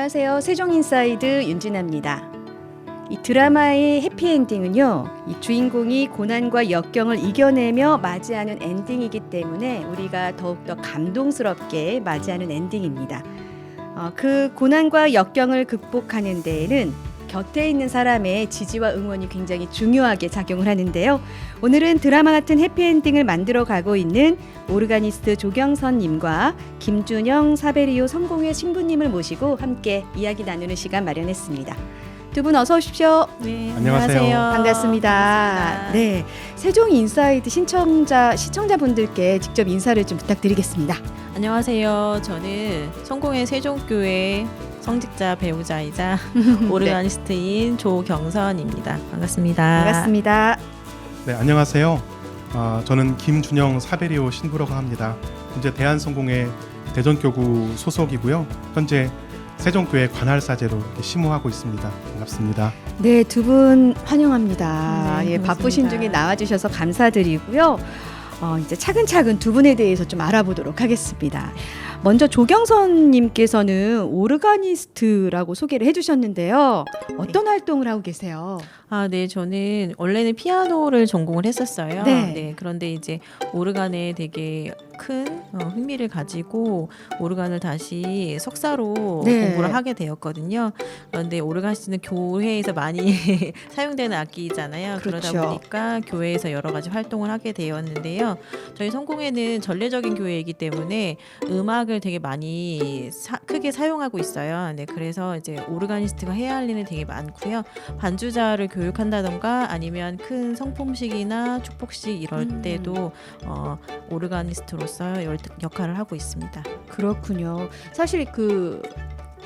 안녕하세요. 세종인사이드 윤진아입니다. 이 드라마의 해피엔딩은요, 이 주인공이 고난과 역경을 이겨내며 맞이하는 엔딩이기 때문에 우리가 더욱더 감동스럽게 맞이하는 엔딩입니다. 그 고난과 역경을 극복하는 데에는 곁에 있는 사람의 지지와 응원이 굉장히 중요하게 작용을 하는데요. 오늘은 드라마 같은 해피엔딩을 만들어 가고 있는 오르가니스트 조경선님과 김준영 사베리오 성공회 신부님을 모시고 함께 이야기 나누는 시간 마련했습니다. 두 분 어서 오십시오. 네, 안녕하세요. 반갑습니다. 네, 세종인사이드 시청자분들께 직접 인사를 좀 부탁드리겠습니다. 안녕하세요. 저는 성공회 세종교회 성직자 배우자이자 오르가니스트인 조경선입니다. 반갑습니다. 반갑습니다. 네, 안녕하세요. 저는 김준영 사베리오 신부라고 합니다. 현재 대한성공회 대전교구 소속이고요. 현재 세종교회 관할사제로 이렇게 심호하고 있습니다. 반갑습니다. 네, 두 분 환영합니다. 네, 예, 반갑습니다. 바쁘신 중에 나와주셔서 감사드리고요. 이제 차근차근 두 분에 대해서 좀 알아보도록 하겠습니다. 먼저 조경선님께서는 오르가니스트라고 소개를 해주셨는데요. 어떤 활동을 하고 계세요? 네, 저는 원래는 피아노를 전공을 했었어요. 네. 그런데 이제 오르간에 되게 큰 흥미를 가지고 오르간을 다시 석사로 네. 공부를 하게 되었거든요. 그런데 오르간은 교회에서 많이 사용되는 악기잖아요. 그렇죠. 그러다 보니까 교회에서 여러 가지 활동을 하게 되었는데요. 저희 성공회는 전례적인 교회이기 때문에 음악을 되게 많이 크게 사용하고 있어요. 네, 그래서 이제 오르가니스트가 해야 할 일은 되게 많고요. 반주자를 교육한다던가 아니면 큰 성품식이나 축복식 이럴 때도 오르가니스트로서 역할을 하고 있습니다. 그렇군요. 사실 그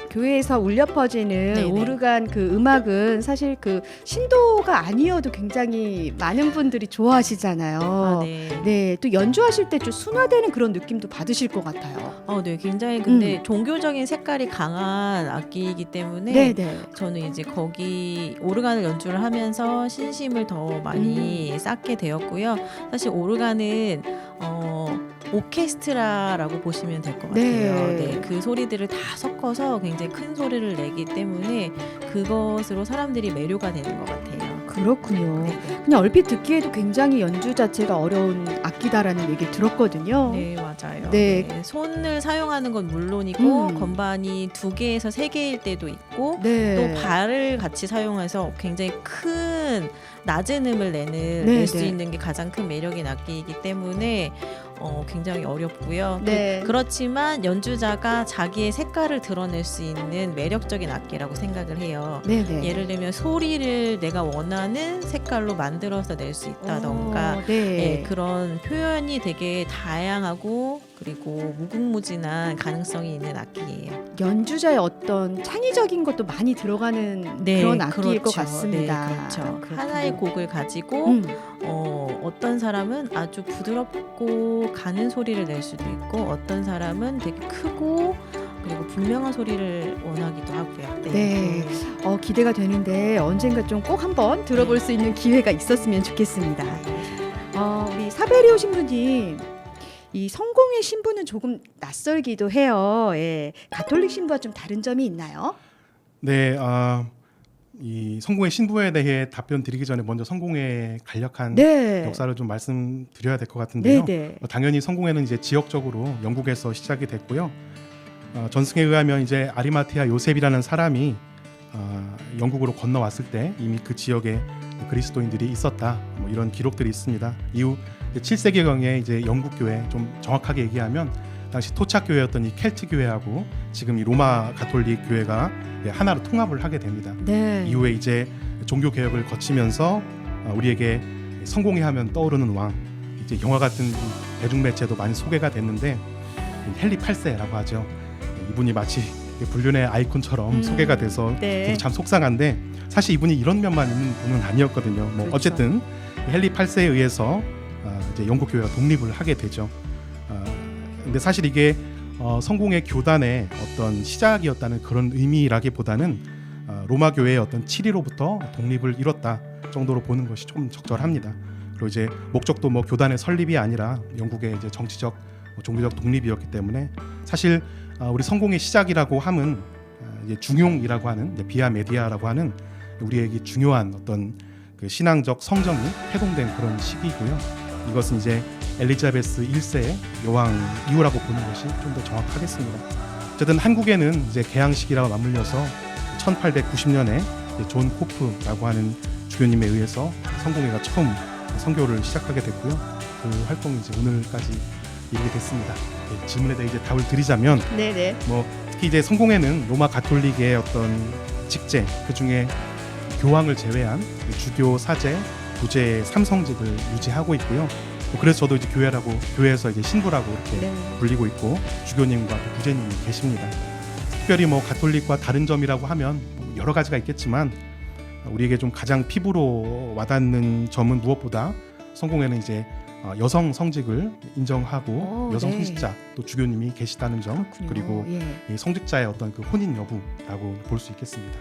교회에서 울려 퍼지는 네네. 오르간 그 음악은 사실 그 신도가 아니어도 굉장히 많은 분들이 좋아하시잖아요. 네. 네, 또 연주하실 때 좀 순화되는 그런 느낌도 받으실 것 같아요. 네, 굉장히 근데 종교적인 색깔이 강한 악기이기 때문에 네. 저는 이제 거기 오르간을 연주를 하면서 신심을 더 많이 쌓게 되었고요. 사실 오르간은 오케스트라라고 보시면 될 것 같아요. 네. 그 소리들을 다 섞어서 굉장히 큰 소리를 내기 때문에 그것으로 사람들이 매료가 되는 것 같아요. 그렇군요. 네. 그냥 얼핏 듣기에도 굉장히 연주 자체가 어려운 악기다라는 얘기를 들었거든요. 네, 맞아요. 네. 네, 손을 사용하는 건 물론이고 음. 건반이 2개에서 3개일 때도 있고 네. 또 발을 같이 사용해서 굉장히 큰 낮은 음을 낼 수 네. 있는 게 가장 큰 매력인 악기이기 때문에 굉장히 어렵고요. 네. 그렇지만 연주자가 자기의 색깔을 드러낼 수 있는 매력적인 악기라고 생각을 해요. 네네. 예를 들면 소리를 내가 원하는 색깔로 만들어서 낼 수 있다던가 네. 그런 표현이 되게 다양하고 그리고 무궁무진한 가능성이 있는 악기예요. 연주자의 어떤 창의적인 것도 많이 들어가는 그런 악기일 것 같습니다. 네, 그렇죠. 그렇군요. 하나의 곡을 가지고 어떤 사람은 아주 부드럽고 가는 소리를 낼 수도 있고 어떤 사람은 되게 크고 그리고 분명한 소리를 원하기도 하고요. 네. 기대가 되는데 언젠가 좀 꼭 한번 들어볼 수 있는 기회가 있었으면 좋겠습니다. 우리 사베리오 신부님, 이 성공의 신부는 조금 낯설기도 해요. 예. 가톨릭 신부와 좀 다른 점이 있나요? 네, 이 성공회 신부에 대해 답변 드리기 전에 먼저 성공회의 간략한 네. 역사를 좀 말씀드려야 될 것 같은데요. 네네. 당연히 성공회는 이제 지역적으로 영국에서 시작이 됐고요. 전승에 의하면 이제 아리마티아 요셉이라는 사람이 영국으로 건너왔을 때 이미 그 지역에 그리스도인들이 있었다. 뭐 이런 기록들이 있습니다. 이후 7세기경에 이제 영국 교회, 좀 정확하게 얘기하면 당시 토착 교회였던 이 켈트 교회하고 지금 이 로마 가톨릭 교회가 하나로 통합을 하게 됩니다. 네. 이후에 이제 종교 개혁을 거치면서 우리에게 성공회 하면 떠오르는 왕, 이제 영화 같은 대중 매체도 많이 소개가 됐는데 헨리 8세라고 하죠. 이분이 마치 불륜의 아이콘처럼 소개가 돼서 네. 참 속상한데 사실 이분이 이런 면만 있는 분은 아니었거든요. 뭐 그렇죠. 어쨌든 헨리 8세에 의해서 이제 영국 교회가 독립을 하게 되죠. 근데 사실 이게 성공의 교단의 어떤 시작이었다는 그런 의미라기보다는 로마 교회의 어떤 치리로부터 독립을 이뤘다 정도로 보는 것이 좀 적절합니다. 그리고 이제 목적도 뭐 교단의 설립이 아니라 영국의 이제 정치적 종교적 독립이었기 때문에 사실 우리 성공의 시작이라고 함은 이제 중용이라고 하는 이제 비아 메디아라고 하는 우리에게 중요한 어떤 그 신앙적 성정이 태동된 그런 시기이고요. 이것은 이제 엘리자베스 1세의 여왕 이후라고 보는 것이 좀 더 정확하겠습니다. 어쨌든 한국에는 이제 개항식이라고 맞물려서 1890년에 존 코프라고 하는 주교님에 의해서 성공회가 처음 선교를 시작하게 됐고요. 그 활동이 이제 오늘까지 이르게 됐습니다. 네, 질문에 대해 이제 답을 드리자면, 네네. 뭐 특히 이제 성공회는 로마 가톨릭의 어떤 직제, 그 중에 교황을 제외한 주교, 사제, 부제 3성직을 유지하고 있고요. 그래서 저도 이제 교회에서 이제 신부라고 이렇게 네. 불리고 있고, 주교님과 또 부제님이 계십니다. 특별히 뭐 가톨릭과 다른 점이라고 하면 여러 가지가 있겠지만, 우리에게 좀 가장 피부로 와닿는 점은 무엇보다 성공회는 이제 여성 성직을 인정하고 여성 네. 성직자 또 주교님이 계시다는 점, 그렇군요. 그리고 예. 이 성직자의 어떤 그 혼인 여부라고 볼 수 있겠습니다.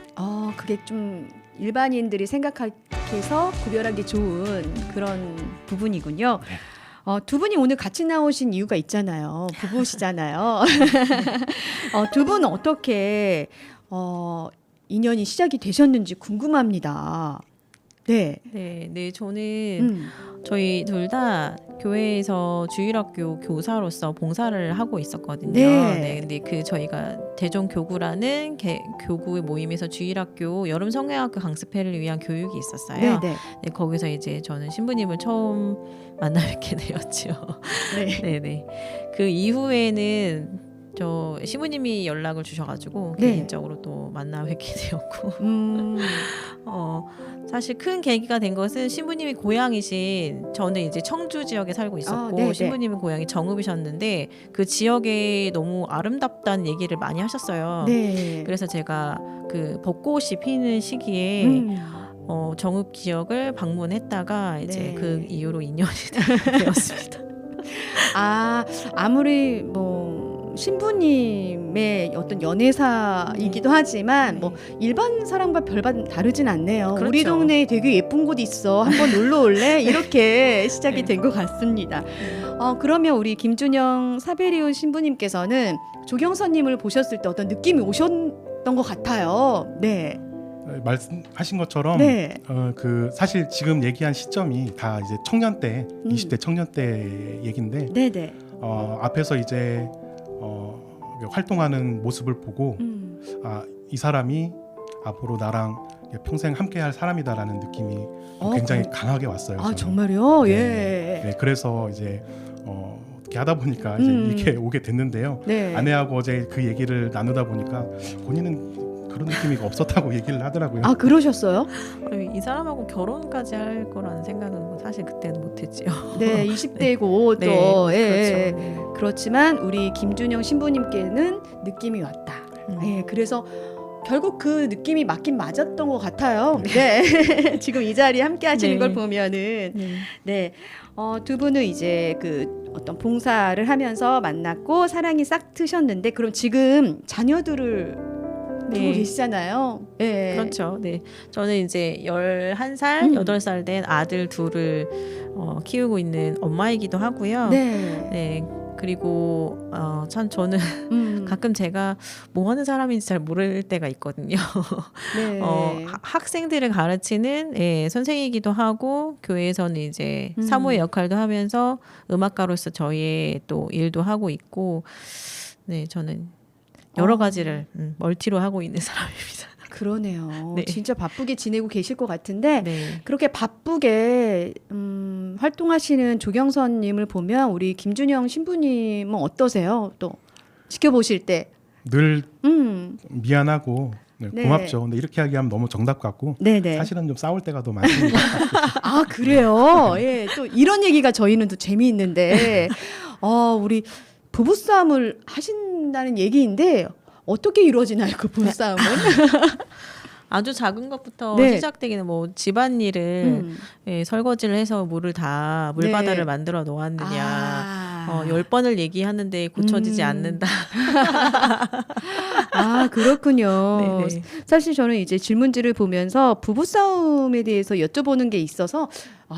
그게 좀 일반인들이 생각해서 구별하기 좋은 그런 부분이군요. 네. 두 분이 오늘 같이 나오신 이유가 있잖아요. 부부시잖아요. 두 분은 어떻게 인연이 시작이 되셨는지 궁금합니다. 네. 네, 저는 저희 둘 다 교회에서 주일학교 교사로서 봉사를 하고 있었거든요. 네. 근데 그 저희가 대종교구라는 교구의 모임에서 주일학교 여름 성경학교 강습회를 위한 교육이 있었어요. 네. 네, 거기서 이제 저는 신부님을 처음 만나 뵙게 되었죠. 네. 네. 그 이후에는 저 신부님이 연락을 주셔가지고 네. 개인적으로 또 만나 뵙게 되었고 사실 큰 계기가 된 것은 신부님이 고향이신, 저는 이제 청주 지역에 살고 있었고 네. 신부님은 고향이 정읍이셨는데 그 지역에 너무 아름답다는 얘기를 많이 하셨어요. 네. 그래서 제가 그 벚꽃이 피는 시기에 정읍 지역을 방문했다가 이제 네. 그 이후로 인연이 되었습니다. 아무리 뭐 신부님의 어떤 연애사이기도 하지만 뭐 일반 사람과 별반 다르진 않네요. 그렇죠. 우리 동네에 되게 예쁜 곳 있어. 한번 놀러 올래? 이렇게 시작이 네. 된 것 같습니다. 그러면 우리 김준영 사베리오 신부님께서는 조경선님을 보셨을 때 어떤 느낌이 오셨던 것 같아요. 네. 말씀하신 것처럼 네. 그 사실 지금 얘기한 시점이 다 이제 청년 때, 20대 청년 때 얘기인데, 네네. 앞에서 이제 활동하는 모습을 보고 이 사람이 앞으로 나랑 평생 함께할 사람이다라는 느낌이 굉장히 강하게 왔어요. 저는. 정말요? 네. 예. 네, 그래서 이제 어떻게 하다 보니까 이제 이렇게 오게 됐는데요. 네. 아내하고 어제 그 얘기를 나누다 보니까 본인은 그런 느낌이 없었다고 얘기를 하더라고요. 그러셨어요? 이 사람하고 결혼까지 할 거라는 생각은 사실 그때는 못했지요. 네, 20대고 또 네, 예. 그렇죠. 네. 그렇지만 우리 김준영 신부님께는 느낌이 왔다. 예, 그래서 결국 그 느낌이 맞긴 맞았던 것 같아요. 네, 지금 이 자리에 함께 하시는 네. 걸 보면은 네, 두 분은 이제 그 어떤 봉사를 하면서 만났고 사랑이 싹 트셨는데, 그럼 지금 자녀들을 두고 계시잖아요. 예. 그렇죠. 네. 저는 이제 11살, 8살 된 아들 둘을 키우고 있는 엄마이기도 하고요. 네. 네. 그리고 참 저는 가끔 제가 뭐 하는 사람인지 잘 모를 때가 있거든요. 네. 학생들을 가르치는 선생이기도 하고, 교회에서는 이제 사모의 역할도 하면서 음악가로서 저희의 또 일도 하고 있고, 네, 저는 여러 가지를 멀티로 하고 있는 사람입니다. 그러네요. 네. 진짜 바쁘게 지내고 계실 것 같은데, 네. 그렇게 바쁘게 활동하시는 조경선님을 보면 우리 김준영 신부님은 어떠세요? 또 지켜보실 때. 늘 미안하고 네. 고맙죠. 근데 이렇게 하기하면 너무 정답 같고 네네. 사실은 좀 싸울 때가 더 많습니다. 그래요? 예, 또 이런 얘기가 저희는 또 재미있는데, 우리 부부싸움을 하신다는 얘기인데 어떻게 이루어지나요, 그 부부싸움은? 아주 작은 것부터 네. 시작되기는 뭐 집안일을 설거지를 해서 물바다를 네. 만들어 놓았느냐, 10번을 얘기하는데 고쳐지지 않는다. 그렇군요. 네네. 사실 저는 이제 질문지를 보면서 부부싸움에 대해서 여쭤보는 게 있어서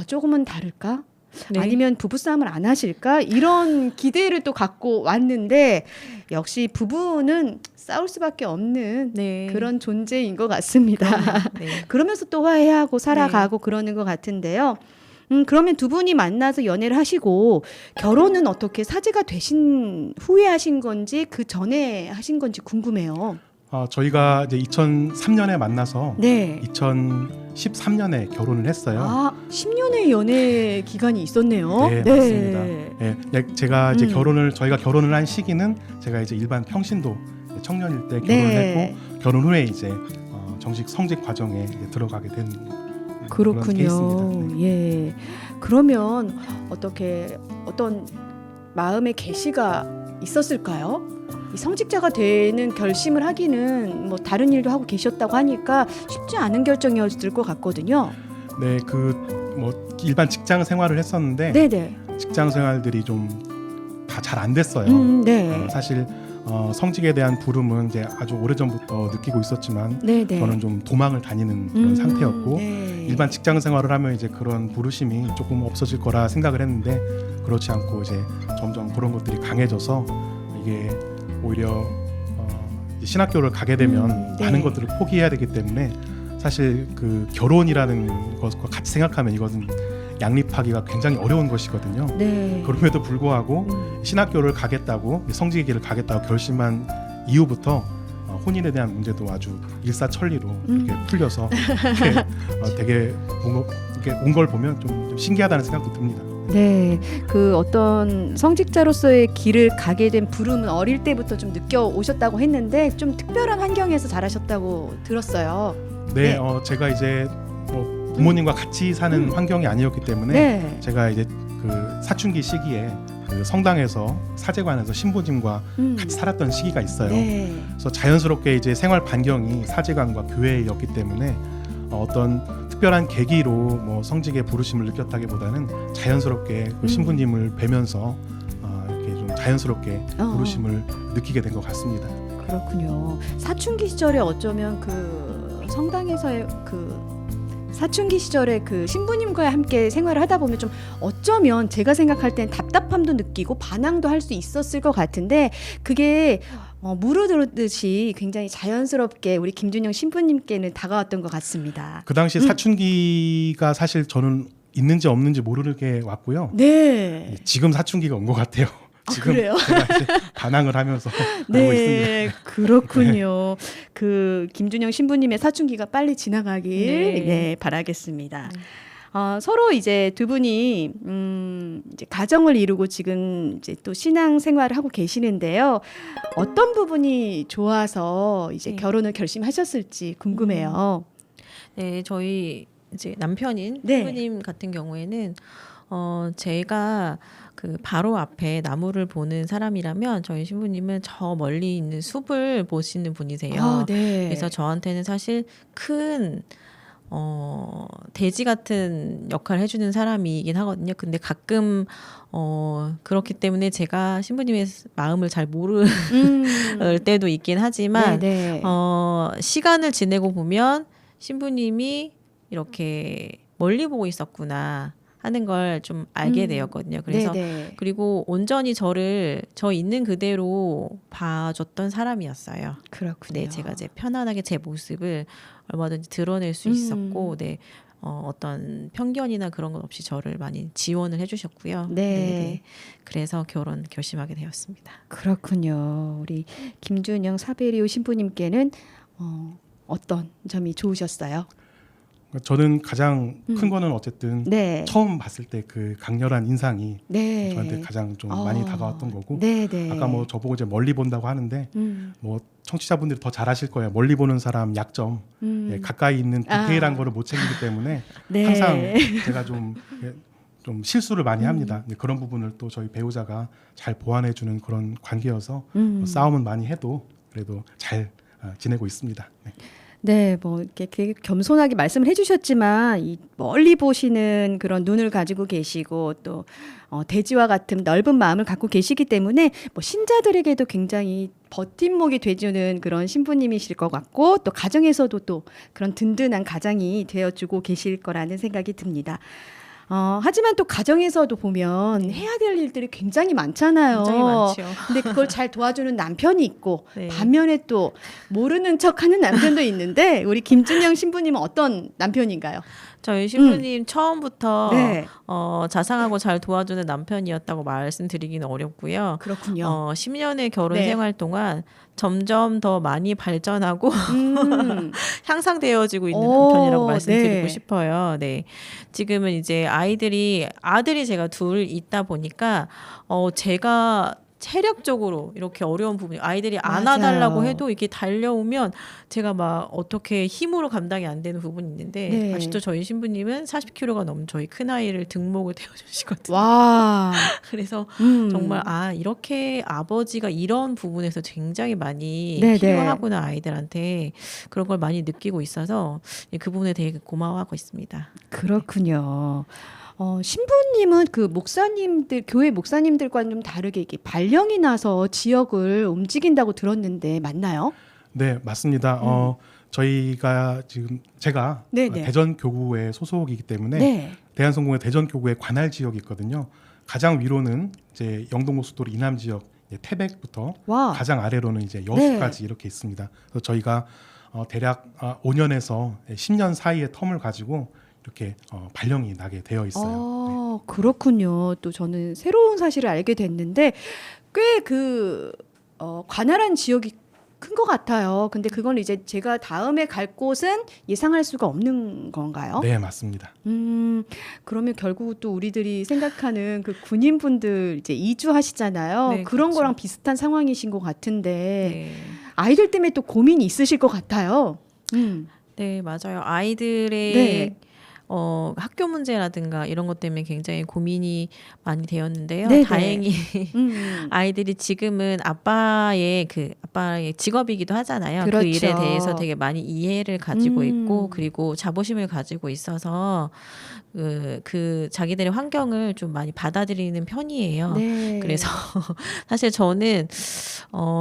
조금은 다를까? 네. 아니면 부부싸움을 안 하실까? 이런 기대를 또 갖고 왔는데 역시 부부는 싸울 수밖에 없는 네. 그런 존재인 것 같습니다. 네. 그러면서 또 화해하고 살아가고 그러는 것 같은데요. 그러면 두 분이 만나서 연애를 하시고 결혼은 어떻게 사제가 되신 후에 하신 건지 그 전에 하신 건지 궁금해요. 저희가 이제 2003년에 만나서 네. 2013년에 결혼을 했어요. 아, 10년의 연애 기간이 있었네요. 네, 맞습니다. 예, 제가 이제 저희가 결혼을 한 시기는 제가 이제 일반 평신도 청년일 때 결혼을 네. 했고 결혼 후에 이제 정식 성직 과정에 이제 들어가게 된 그런 그렇군요. 케이스입니다. 네. 예. 그러면 어떤 마음의 계시가 있었을까요? 이 성직자가 되는 결심을 하기는 뭐 다른 일도 하고 계셨다고 하니까 쉽지 않은 결정이었을 것 같거든요. 네, 뭐 일반 직장 생활을 했었는데 네네. 직장 생활들이 좀 다 잘 안 됐어요. 네. 사실 성직에 대한 부름은 이제 아주 오래전부터 느끼고 있었지만 네네. 저는 좀 도망을 다니는 그런 상태였고 네. 일반 직장 생활을 하면 이제 그런 부르심이 조금 없어질 거라 생각을 했는데 그렇지 않고 이제 점점 그런 것들이 강해져서 이게 오히려 이제 신학교를 가게 되면 네. 많은 것들을 포기해야 되기 때문에 사실 그 결혼이라는 것과 같이 생각하면 이것은 양립하기가 굉장히 어려운 것이거든요. 네. 그럼에도 불구하고 신학교를 가겠다고 성직의 길을 가겠다고 결심한 이후부터 혼인에 대한 문제도 아주 일사천리로 이렇게 풀려서 이렇게 되게 온 걸 보면 좀 신기하다는 생각도 듭니다. 네, 그 어떤 성직자로서의 길을 가게 된 부름은 어릴 때부터 좀 느껴 오셨다고 했는데 좀 특별한 환경에서 자라셨다고 들었어요. 네, 네. 제가 이제 부모님과 같이 사는 환경이 아니었기 때문에 네. 제가 이제 그 사춘기 시기에 그 성당에서 사제관에서 신부님과 같이 살았던 시기가 있어요. 네. 그래서 자연스럽게 이제 생활 반경이 사제관과 교회였기 때문에 어떤 특별한 계기로 뭐 성직의 부르심을 느꼈다기보다는 자연스럽게 그 신부님을 뵈면서 이렇게 좀 자연스럽게 부르심을 느끼게 된 것 같습니다. 그렇군요. 사춘기 시절에 어쩌면 그 성당에서의 그 사춘기 시절에 그 신부님과 함께 생활을 하다 보면 좀 어쩌면 제가 생각할 땐 답답함도 느끼고 반항도 할 수 있었을 것 같은데 그게 무르르듯이 굉장히 자연스럽게 우리 김준영 신부님께는 다가왔던 것 같습니다. 그 당시 사춘기가 사실 저는 있는지 없는지 모르게 왔고요. 네. 지금 사춘기가 온 것 같아요. 지금 그래요? 제가 이제 반항을 하면서 하고 네, 있습니다. 그렇군요. 그 김준영 신부님의 사춘기가 빨리 지나가길 네. 바라겠습니다. 서로 이제 두 분이 이제 가정을 이루고 지금 이제 또 신앙 생활을 하고 계시는데요. 어떤 부분이 좋아서 이제 네. 결혼을 결심하셨을지 궁금해요. 네, 저희 이제 남편인 네. 신부님 같은 경우에는 제가 그 바로 앞에 나무를 보는 사람이라면 저희 신부님은 저 멀리 있는 숲을 보시는 분이세요. 네. 그래서 저한테는 사실 큰 돼지 같은 역할을 해주는 사람이긴 하거든요. 근데 가끔 그렇기 때문에 제가 신부님의 마음을 잘 모를 때도 있긴 하지만 네. 시간을 지내고 보면 신부님이 이렇게 멀리 보고 있었구나 하는 걸 좀 알게 되었거든요. 그래서 네네. 그리고 온전히 저 있는 그대로 봐줬던 사람이었어요. 그렇군요. 네, 제가 이제 편안하게 제 모습을 얼마든지 드러낼 수 있었고, 네, 어떤 편견이나 그런 것 없이 저를 많이 지원을 해주셨고요. 네. 그래서 결혼 결심하게 되었습니다. 그렇군요. 우리 김준영 사베리오 신부님께는 어떤 점이 좋으셨어요? 저는 가장 큰 거는 어쨌든 네. 처음 봤을 때 그 강렬한 인상이 네. 저한테 가장 좀 많이 다가왔던 거고 네, 네. 아까 뭐 저보고 이제 멀리 본다고 하는데 뭐 청취자분들이 더 잘 아실 거예요. 멀리 보는 사람 약점, 예, 가까이 있는 디테일한 거를 못 챙기기 때문에 네. 항상 제가 좀 실수를 많이 합니다. 근데 그런 부분을 또 저희 배우자가 잘 보완해주는 그런 관계여서 싸움은 많이 해도 그래도 잘 지내고 있습니다. 네. 네, 뭐 이렇게 되게 겸손하게 말씀을 해주셨지만 이 멀리 보시는 그런 눈을 가지고 계시고 또 돼지와 같은 넓은 마음을 갖고 계시기 때문에 뭐 신자들에게도 굉장히 버팀목이 돼주는 그런 신부님이실 것 같고 또 가정에서도 또 그런 든든한 가장이 되어주고 계실 거라는 생각이 듭니다. 하지만 또 가정에서도 보면 해야 될 일들이 굉장히 많잖아요. 굉장히 많죠. 근데 그걸 잘 도와주는 남편이 있고 네. 반면에 또 모르는 척하는 남편도 있는데 우리 김준영 신부님은 어떤 남편인가요? 저희 신부님 처음부터 네, 자상하고 잘 도와주는 남편이었다고 말씀드리기는 어렵고요. 그렇군요. 10년의 결혼 네. 생활 동안 점점 더 많이 발전하고 향상되어지고 있는 오, 남편이라고 말씀드리고 네. 싶어요. 네. 지금은 이제 아들이 제가 둘 있다 보니까 제가 체력적으로 이렇게 어려운 부분이 아이들이 안아달라고 맞아요. 해도 이렇게 달려오면 제가 막 어떻게 힘으로 감당이 안 되는 부분이 있는데 네. 아직도 저희 신부님은 40kg가 넘는 저희 큰아이를 등목을 태워주시거든요. 와, 그래서 음. 정말 이렇게 아버지가 이런 부분에서 굉장히 많이 네네. 필요하구나 아이들한테 그런 걸 많이 느끼고 있어서 그 부분에 되게 고마워하고 있습니다. 그렇군요. 신부님은 그 목사님들, 교회 목사님들과는 좀 다르게 이게 발령이 나서 지역을 움직인다고 들었는데 맞나요? 네, 맞습니다. 저희가 지금 제가 네네. 대전 교구의 소속이기 때문에 네. 대한성공회 대전 교구의 관할 지역이 있거든요. 가장 위로는 이제 영동고속도로 이남 지역 태백부터 와. 가장 아래로는 이제 여수까지 이렇게 있습니다. 그래서 저희가 대략 5년에서 10년 사이의 텀을 가지고 이렇게 발령이 나게 되어 있어요. 그렇군요. 또 저는 새로운 사실을 알게 됐는데 꽤 관할한 지역이 큰 것 같아요. 근데 그건 이제 제가 다음에 갈 곳은 예상할 수가 없는 건가요? 네, 맞습니다. 그러면 결국 또 우리들이 생각하는 그 군인분들 이제 이주하시잖아요. 네, 그런 그렇죠. 거랑 비슷한 상황이신 것 같은데 네. 아이들 때문에 또 고민이 있으실 것 같아요. 네, 맞아요. 아이들의 네. 학교 문제라든가 이런 것 때문에 굉장히 고민이 많이 되었는데요. 네네. 다행히 음. 아이들이 지금은 아빠의 직업이기도 하잖아요. 그 그렇죠. 일에 대해서 되게 많이 이해를 가지고 음. 있고 그리고 자부심을 가지고 있어서 그 자기들의 환경을 좀 많이 받아들이는 편이에요. 네. 그래서 사실 저는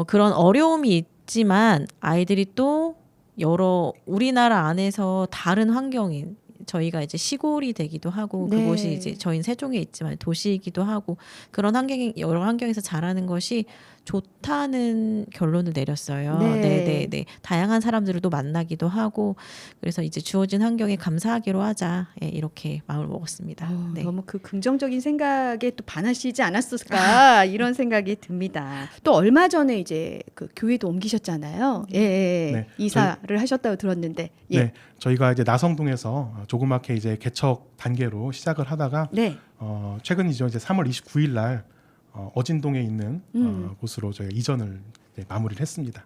그런 어려움이 있지만 아이들이 또 여러 우리나라 안에서 다른 환경인 저희가 이제 시골이 되기도 하고 네. 그곳이 이제 저희는 세종에 있지만 도시이기도 하고 그런 여러 환경에서 자라는 것이 좋다는 결론을 내렸어요. 네. 네. 다양한 사람들을 또 만나기도 하고 그래서 이제 주어진 환경에 감사하기로 하자 이렇게 마음을 먹었습니다. 네. 너무 그 긍정적인 생각에 또 반하시지 않았을까 이런 생각이 듭니다. 또 얼마 전에 이제 그 교회도 옮기셨잖아요. 예, 네, 이사를 하셨다고 들었는데. 예. 네, 저희가 이제 나성동에서 조그맣게 이제 개척 단계로 시작을 하다가 네. 최근이죠. 이제 3월 29일 날 어진동에 있는 음. 곳으로 저희가 이전을 마무리를 했습니다.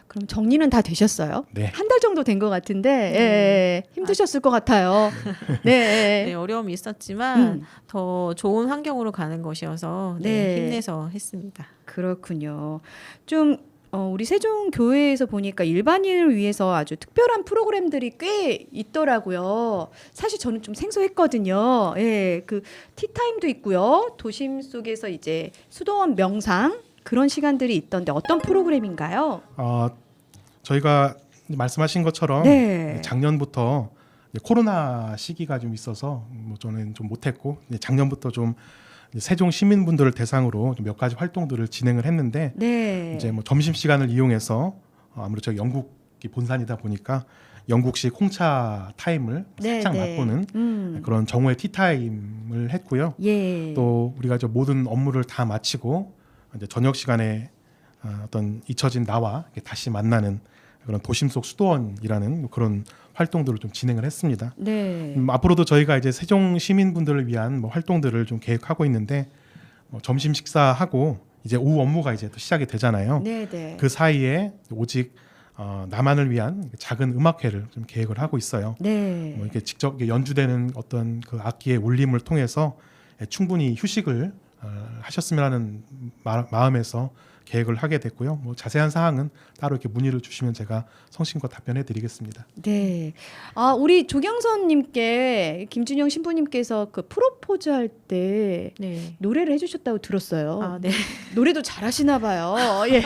그럼 정리는 다 되셨어요? 네. 한 달 정도 된 것 같은데 예, 힘드셨을 것 같아요. 네, 네. 어려움이 있었지만 더 좋은 환경으로 가는 것이어서 네. 힘내서 했습니다. 그렇군요. 좀 우리 세종교회에서 보니까 일반인을 위해서 아주 특별한 프로그램들이 꽤 있더라고요. 사실 저는 좀 생소했거든요. 예, 그 티타임도 있고요. 도심 속에서 이제 수도원 명상 그런 시간들이 있던데 어떤 프로그램인가요? 저희가 말씀하신 것처럼 네. 작년부터 이제 코로나 시기가 좀 있어서 저는 좀 못했고 작년부터 좀 세종 시민분들을 대상으로 좀 몇 가지 활동들을 진행을 했는데 네. 이제 뭐 점심 시간을 이용해서 아무래도 저희 영국이 본산이다 보니까 영국식 홍차 타임을 살짝 맛보는 그런 정오의 티타임을 했고요. 예. 또 우리가 저 모든 업무를 다 마치고 이제 저녁 시간에 어떤 잊혀진 나와 다시 만나는 그런 도심 속 수도원이라는 그런 활동들을 좀 진행을 했습니다. 네. 앞으로도 저희가 이제 세종 시민분들을 위한 활동들을 좀 계획하고 있는데 점심 식사하고 이제 오후 업무가 이제 또 시작이 되잖아요. 네. 그 사이에 오직 나만을 위한 작은 음악회를 좀 계획을 하고 있어요. 네. 이렇게 직접 연주되는 어떤 그 악기의 울림을 통해서 충분히 휴식을 하셨으면 하는 마음에서 계획을 하게 됐고요. 자세한 사항은 따로 이렇게 문의를 주시면 제가 성심껏 답변해드리겠습니다. 네. 우리 조경선님께 김준영 신부님께서 그 프로포즈 할 때 네. 노래를 해주셨다고 들었어요. 네. 노래도 잘하시나 봐요. 예.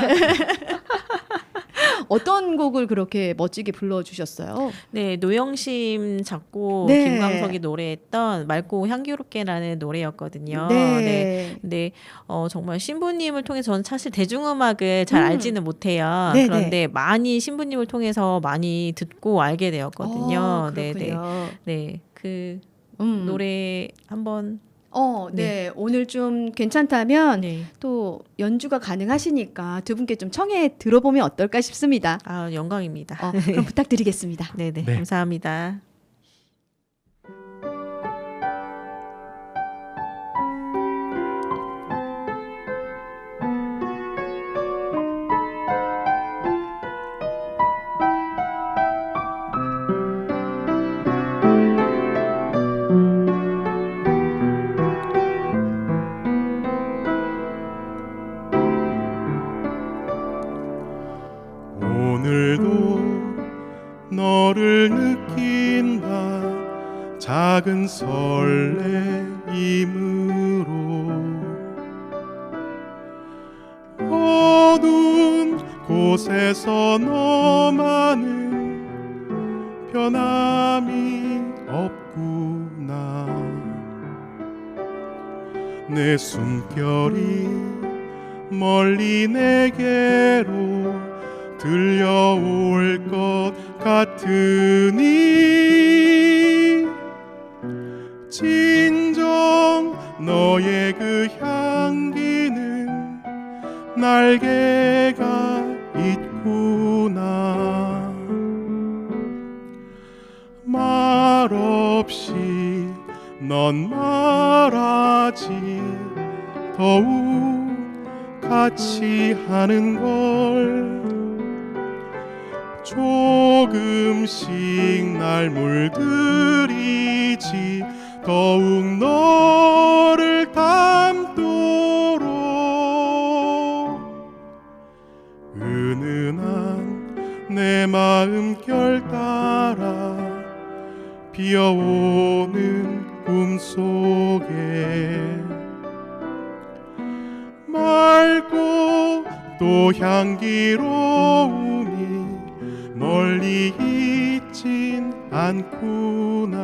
어떤 곡을 그렇게 멋지게 불러주셨어요? 네, 노영심 작곡, 네. 김광석이 노래했던 맑고 향기롭게라는 노래였거든요. 네. 근데 정말 신부님을 통해서 저는 사실 대중음악을 잘 알지는 못해요. 네네. 그런데 많이 신부님을 통해서 많이 듣고 알게 되었거든요. 그렇군요. 네, 그 노래 한번 네. 오늘 좀 괜찮다면 네. 또 연주가 가능하시니까 두 분께 좀 청해 들어보면 어떨까 싶습니다. 아, 영광입니다. 그럼 부탁드리겠습니다. 네네, 네. 감사합니다. 오늘도 너를 느낀다 작은 설레임으로 어두운 곳에서 너만은 변함이 없구나 내 숨결이 멀리 내게로 들려올 것 같으니 진정 너의 그 향기는 날개가 있구나 말없이 넌 말하지 더욱 같이 하는 걸 조금씩 날 물들이지 더욱 너를 닮도록 은은한 내 마음결 따라 피어오는 꿈속에 맑고 또 향기로움이 멀리 있진 않구나.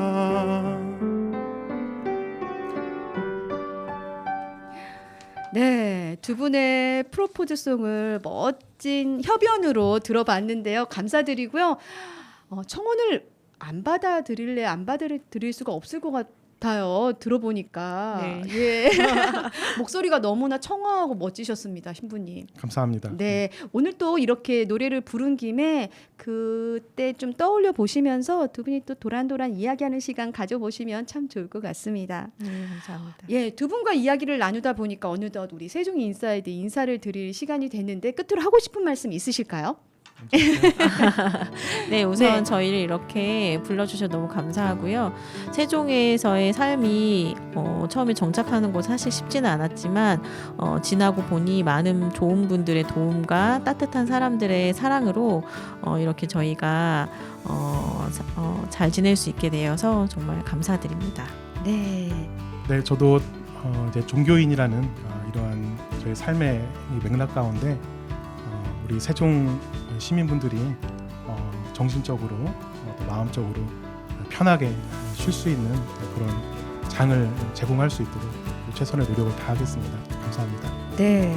네, 두 분의 프로포즈송을 멋진 협연으로 들어봤는데요. 감사드리고요. 청혼을 안 받아들일 수가 없을 것 같아요. 들어보니까 네. 예. 목소리가 너무나 청아하고 멋지셨습니다, 신부님. 감사합니다. 네, 오늘 또 이렇게 노래를 부른 김에 그때 좀 떠올려 보시면서 두 분이 또 도란도란 이야기하는 시간 가져보시면 참 좋을 것 같습니다. 네, 감사합니다. 예, 두 분과 이야기를 나누다 보니까 어느덧 우리 세종 인사이드 인사를 드릴 시간이 됐는데 끝으로 하고 싶은 말씀 있으실까요? 네, 우선 네. 저희를 이렇게 불러주셔서 너무 감사하고요. 세종에서의 삶이 처음에 정착하는 곳 사실 쉽지는 않았지만 지나고 보니 많은 좋은 분들의 도움과 따뜻한 사람들의 사랑으로 이렇게 저희가 잘 지낼 수 있게 되어서 정말 감사드립니다. 네. 네, 저도 이제 종교인이라는 이러한 저희 삶의 이 맥락 가운데 우리 세종 시민분들이 정신적으로 또 마음적으로 편하게 쉴 수 있는 그런 장을 제공할 수 있도록 최선의 노력을 다하겠습니다. 감사합니다. 네.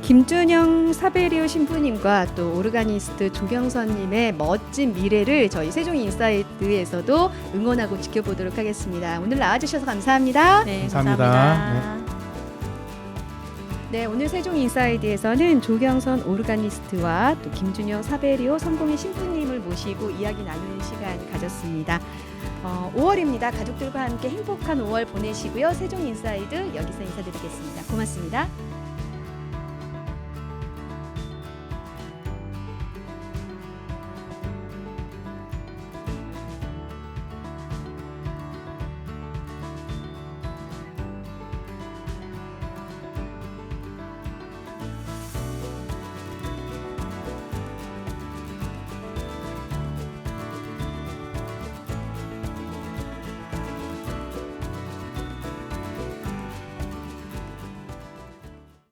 김준영 사베리오 신부님과 또 오르가니스트 조경선님의 멋진 미래를 저희 세종 인사이드에서도 응원하고 지켜보도록 하겠습니다. 오늘 나와주셔서 감사합니다. 네, 감사합니다. 감사합니다. 네, 오늘 세종 인사이드에서는 조경선 오르가니스트와 또 김준영 사베리오 성공의 신부님을 모시고 이야기 나누는 시간 가졌습니다. 5월입니다. 가족들과 함께 행복한 5월 보내시고요. 세종 인사이드 여기서 인사드리겠습니다. 고맙습니다.